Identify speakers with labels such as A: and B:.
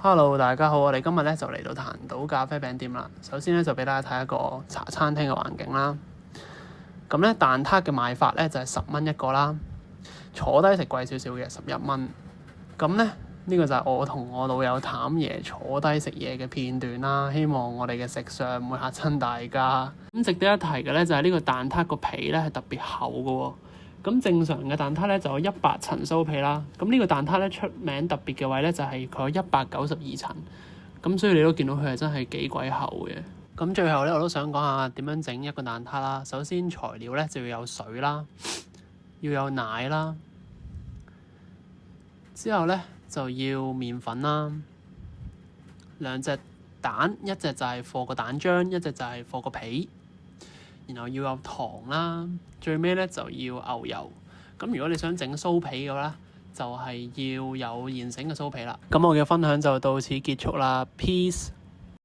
A: Hello，大家好，我哋今日咧就嚟到彈島咖啡餅店啦。首先咧就俾大家睇一個茶餐廳嘅環境啦。咁咧蛋撻嘅賣法咧就係10蚊一個啦，坐低食貴少少嘅11蚊。咁咧呢個就係我同我老友譚爺坐低食嘢嘅片段啦。希望我哋嘅食相唔會嚇親大家。咁值得一提嘅咧就係呢個蛋撻個皮咧係特別厚嘅喎。咁正常嘅蛋撻咧就有100層酥皮啦，咁呢個蛋撻咧出名特別嘅位咧就係佢有192層，咁所以你都見到佢係真係幾鬼厚嘅。咁最後咧我都想講下點樣整一個蛋撻啦。首先材料咧就要有水啦，要有奶啦，之後咧就要麵粉啦，2隻蛋，一隻就係放個蛋漿，一隻就係放個皮。然後要有糖啦，最尾咧就要牛油。咁如果你想整酥皮嘅話，就係要有現成嘅酥皮啦。咁我嘅分享就到此結束啦。Peace。